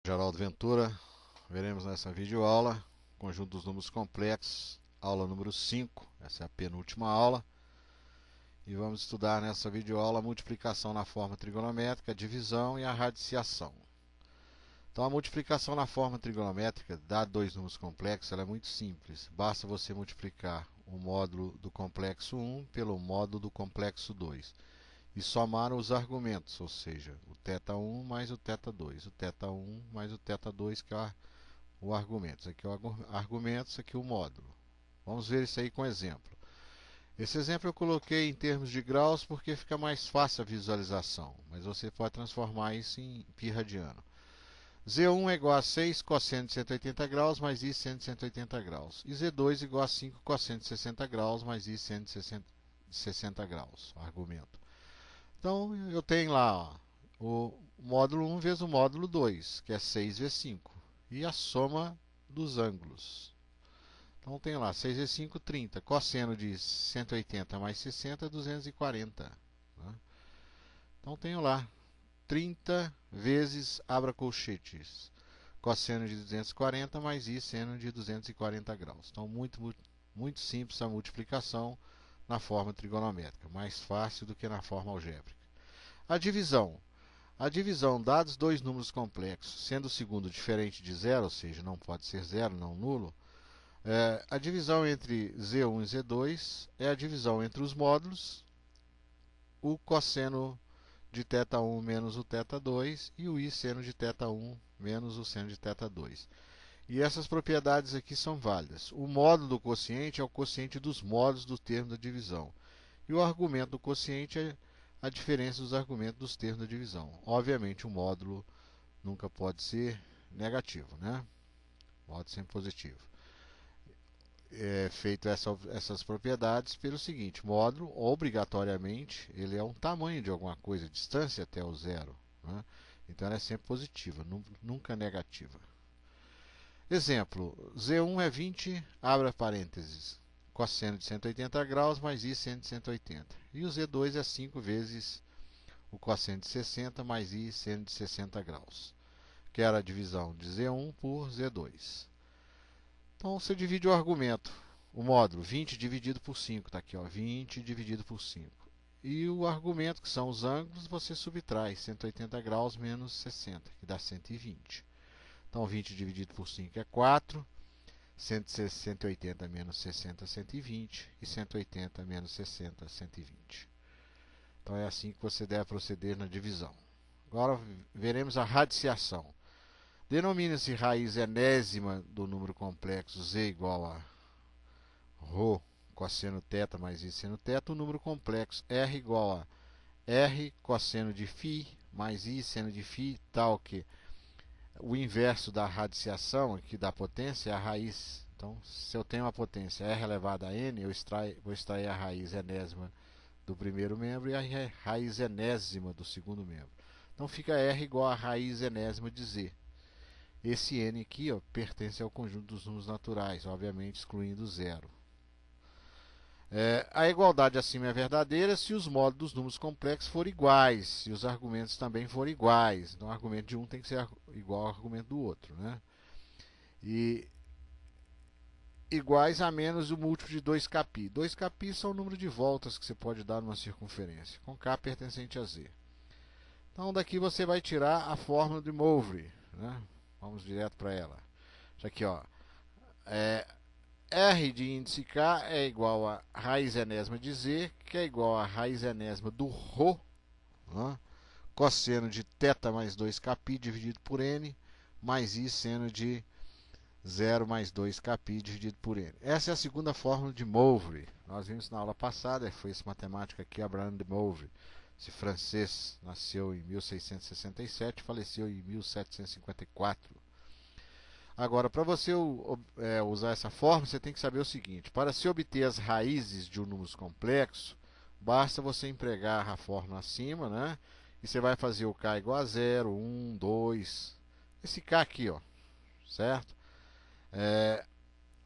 Geraldo Ventura, veremos nessa videoaula conjunto dos números complexos, aula número 5, essa é a penúltima aula, e vamos estudar nessa videoaula a multiplicação na forma trigonométrica, a divisão e a radiciação. Então a multiplicação na forma trigonométrica, dado dois números complexos, ela é muito simples, basta você multiplicar o módulo do complexo 1 pelo módulo do complexo 2. E somar os argumentos, ou seja, o θ1 mais o θ2, o θ1 mais o θ2, que é o argumento. Isso aqui é o argumento, isso aqui é o módulo. Vamos ver isso aí com exemplo. Esse exemplo eu coloquei em termos de graus porque fica mais fácil a visualização, mas você pode transformar isso em π radiano. Z1 é igual a 6 cosseno de 180 graus mais I seno de 180 graus. E Z2 é igual a 5 cosseno de 60 graus mais I seno de 60 graus. Argumento. Então, eu tenho lá ó, o módulo 1 vezes o módulo 2, que é 6 vezes 5. E a soma dos ângulos. Então, tem lá 6 vezes 5, 30. Cosseno de 180 mais 60 é 240. Né? Então, tenho lá 30 vezes, abra colchetes, cosseno de 240 mais I seno de 240 graus. Então, muito simples a multiplicação na forma trigonométrica, mais fácil do que na forma algébrica. A divisão. A divisão, dados dois números complexos, sendo o segundo diferente de zero, ou seja, não pode ser zero, não nulo, a divisão entre Z1 e Z2 é a divisão entre os módulos, o cosseno de θ1 menos o θ2 e o I seno de θ1 menos o seno de θ2. E essas propriedades aqui são válidas. O módulo do quociente é o quociente dos módulos do termo da divisão. E o argumento do quociente é a diferença dos argumentos dos termos da divisão. Obviamente, o módulo nunca pode ser negativo, né? O módulo sempre positivo. É feito essas propriedades pelo seguinte: módulo, obrigatoriamente, ele é um tamanho de alguma coisa, distância até o zero. Né? Então, ela é sempre positiva, nunca negativa. Exemplo, Z1 é 20, abra parênteses, cosseno de 180 graus mais I seno de 180. E o Z2 é 5 vezes o cosseno de 60 mais I seno de 60 graus, que era a divisão de Z1 por Z2. Então você divide o argumento, o módulo, 20 dividido por 5, está aqui, ó, 20 dividido por 5. E o argumento, que são os ângulos, você subtrai 180 graus menos 60, que dá 120. Então 20 dividido por 5 é 4, 180 menos 60, 120, e 180 menos 60, 120. Então é assim que você deve proceder na divisão. Agora veremos a radiciação. Denomina-se raiz enésima do número complexo z igual a ρ cosseno θ mais I seno θ, o número complexo r igual a r cosseno de φ mais I seno de φ, tal que o inverso da radiciação, aqui da potência, é a raiz. Então, se eu tenho uma potência r elevado a n, eu vou extrair a raiz enésima do primeiro membro e a raiz enésima do segundo membro. Então, fica r igual a raiz enésima de z. Esse n aqui ó, pertence ao conjunto dos números naturais, obviamente excluindo zero. A igualdade acima é verdadeira se os módulos dos números complexos forem iguais, se os argumentos também forem iguais. Então, o argumento de um tem que ser igual ao argumento do outro. Né? E iguais a menos o múltiplo de 2κπ. 2κπ são o número de voltas que você pode dar numa circunferência, com k pertencente a z. Então, daqui você vai tirar a fórmula de Moivre. Né? Vamos direto para ela. Isso aqui, ó. R de índice k é igual a raiz enésima de z, que é igual a raiz enésima do ρ, né? Cosseno de θ mais 2κπ dividido por n, mais I seno de 0 mais 2κπ dividido por n. Essa é a segunda fórmula de Moivre. Nós vimos na aula passada, foi esse matemático aqui, Abraham de Moivre. Esse francês nasceu em 1667 e faleceu em 1754. Agora, para você usar essa fórmula, você tem que saber o seguinte: para se obter as raízes de um número complexo, basta você empregar a fórmula acima, né? E você vai fazer o k igual a 0, 1, 2. Esse k aqui, ó, certo?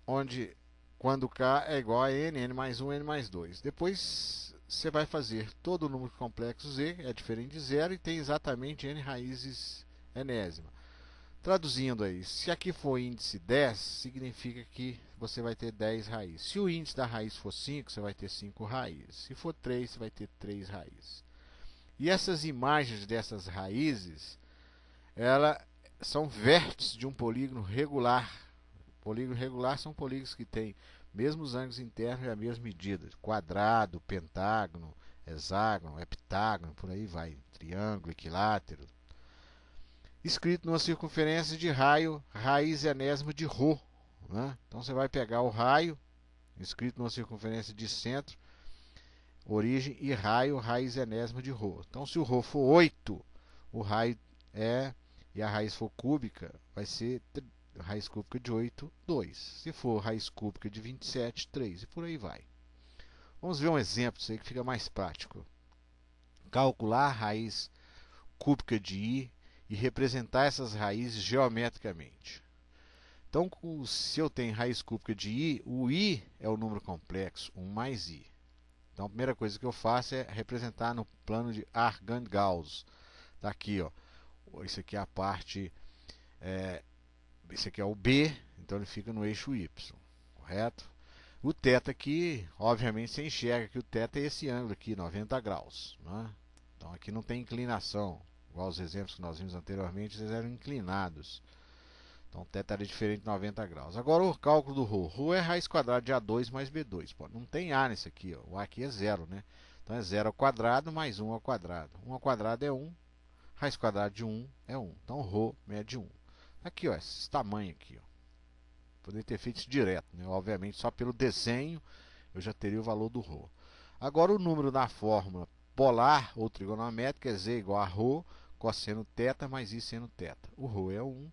Onde, quando k é igual a n, n mais 1, n mais 2. Depois você vai fazer todo o número complexo z, é diferente de zero e tem exatamente n raízes enésima. Traduzindo aí, se aqui for índice 10, significa que você vai ter 10 raízes. Se o índice da raiz for 5, você vai ter 5 raízes. Se for 3, você vai ter 3 raízes. E essas imagens dessas raízes, elas são vértices de um polígono regular. Polígono regular são polígonos que têm mesmos ângulos internos e a mesma medida. Quadrado, pentágono, hexágono, heptágono, por aí vai. Triângulo, equilátero. Escrito numa circunferência de raio, raiz enésima de Rho. Né? Então você vai pegar o raio, escrito numa circunferência de centro, origem e raio, raiz enésima de Rho. Então se o Rho for 8, o raio e a raiz for cúbica, vai ser raiz cúbica de 8, 2. Se for raiz cúbica de 27, 3. E por aí vai. Vamos ver um exemplo disso aí que fica mais prático. Calcular a raiz cúbica de I e representar essas raízes geometricamente. Então, se eu tenho raiz cúbica de I, o I é o número complexo, 1 mais I. Então, a primeira coisa que eu faço é representar no plano de Argand-Gauss. Está aqui, ó. Isso aqui é a parte... esse aqui é o B, então ele fica no eixo Y, correto? O θ aqui, obviamente, você enxerga que o θ é esse ângulo aqui, 90 graus. Né? Então, aqui não tem inclinação. Igual os exemplos que nós vimos anteriormente, eles eram inclinados. Então, θ era diferente de 90 graus. Agora, o cálculo do Rho. Rho é raiz quadrada de A2 mais B2. Pô, não tem A nesse aqui. Ó. O A aqui é zero, né? Então, é 0 ao quadrado mais 1 ao quadrado. 1 ao quadrado é 1. Raiz quadrada de 1 é 1. Então, Rho mede 1. Aqui, ó, esse tamanho aqui. Ó. Poderia ter feito isso direto. Né? Obviamente, só pelo desenho, eu já teria o valor do Rho. Agora, o número na fórmula polar ou trigonométrica é Z igual a Rho cosseno θ mais I seno θ. O Rho é 1,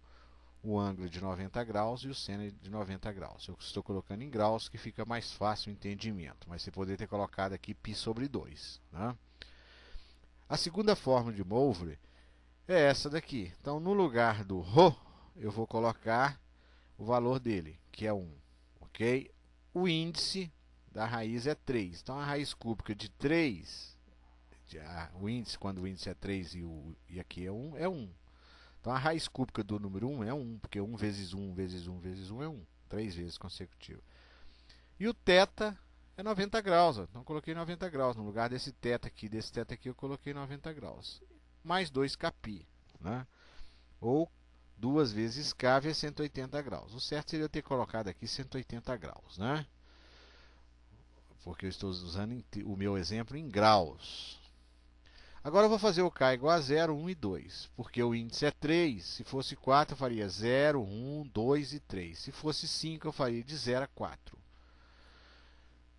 o ângulo é de 90 graus e o seno é de 90 graus. Eu estou colocando em graus que fica mais fácil o entendimento, mas você poderia ter colocado aqui π sobre 2. Né? A segunda fórmula de Moivre é essa daqui. Então, no lugar do Rho, eu vou colocar o valor dele, que é 1. Ok? O índice da raiz é 3. Então, a raiz cúbica de 3... o índice, quando o índice é 3 e aqui é 1, é 1. Então a raiz cúbica do número 1 é 1, porque 1 vezes 1 vezes 1 vezes 1 é 1. 3 vezes consecutivo. E o θ é 90 graus. Ó. Então eu coloquei 90 graus. No lugar desse θ aqui, eu coloquei 90 graus. Mais 2kπ. Né? Ou 2 vezes k é 180 graus. O certo seria eu ter colocado aqui 180 graus. Né? Porque eu estou usando o meu exemplo em graus. Agora eu vou fazer o k igual a 0, 1 e 2, porque o índice é 3. Se fosse 4, eu faria 0, 1, 2 e 3. Se fosse 5, eu faria de 0 a 4.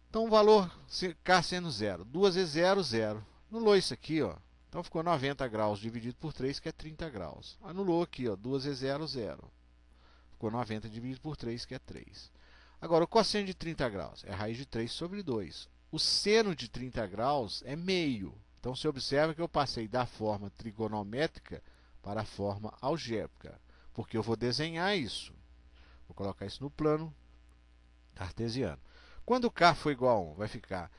Então o valor k sendo 0. 2 vezes 0, 0. Anulou isso aqui, ó. Então ficou 90 graus dividido por 3, que é 30 graus. Anulou aqui, ó. 2 vezes 0, 0. Ficou 90 dividido por 3, que é 3. Agora, o cosseno de 30 graus é a raiz de 3 sobre 2. O seno de 30 graus é meio. Então, você observa que eu passei da forma trigonométrica para a forma algébrica, porque eu vou desenhar isso. Vou colocar isso no plano cartesiano. Quando k for igual a 1, vai ficar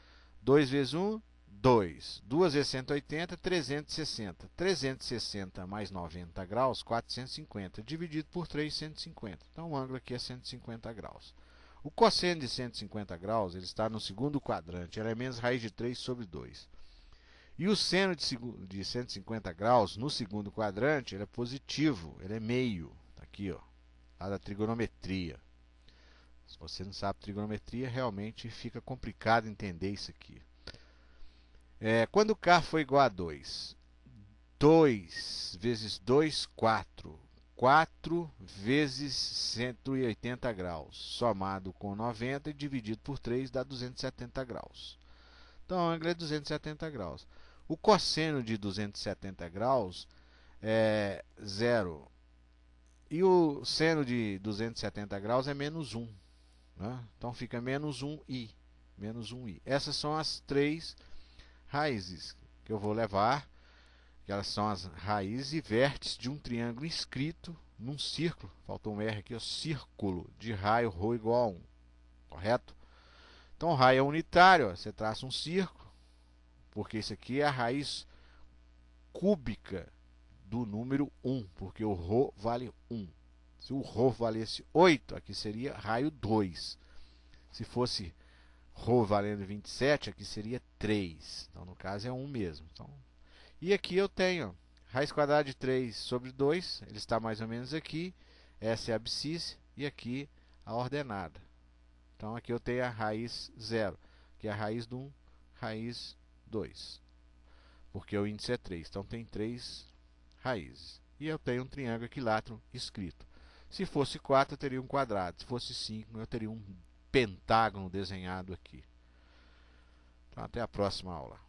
2 vezes 1, 2. 2 vezes 180, 360. 360 mais 90 graus, 450. Dividido por 3, 150. Então, o ângulo aqui é 150 graus. O cosseno de 150 graus ele está no segundo quadrante. Ele é menos raiz de 3 sobre 2. E o seno de 150 graus no segundo quadrante ele é positivo, ele é meio. Está aqui, ó, lá da trigonometria. Se você não sabe trigonometria, realmente fica complicado entender isso aqui. Quando k for igual a 2, 2 vezes 2, 4. 4 vezes 180 graus, somado com 90 e dividido por 3 dá 270 graus. Então, o ângulo é 270 graus. O cosseno de 270 graus é 0. E o seno de 270 graus é menos 1. Né? Então, fica menos 1i. Menos 1i. Essas são as três raízes que eu vou levar. Elas são as raízes e vértices de um triângulo inscrito num círculo. Faltou um R aqui, ó, círculo de raio Rho igual a 1. Correto? Então, o raio é unitário. Ó, você traça um círculo. Porque isso aqui é a raiz cúbica do número 1, porque o Rho vale 1. Se o Rho valesse 8, aqui seria raio 2. Se fosse Rho valendo 27, aqui seria 3. Então, no caso, é 1 mesmo. Então, e aqui eu tenho raiz quadrada de 3 sobre 2, ele está mais ou menos aqui. Essa é a abscissa e aqui a ordenada. Então, aqui eu tenho a raiz 0, que é a raiz de 1, raiz 2. Porque o índice é 3, então tem 3 raízes. E eu tenho um triângulo equilátero escrito. Se fosse 4, eu teria um quadrado. Se fosse 5, eu teria um pentágono desenhado aqui. Então, até a próxima aula.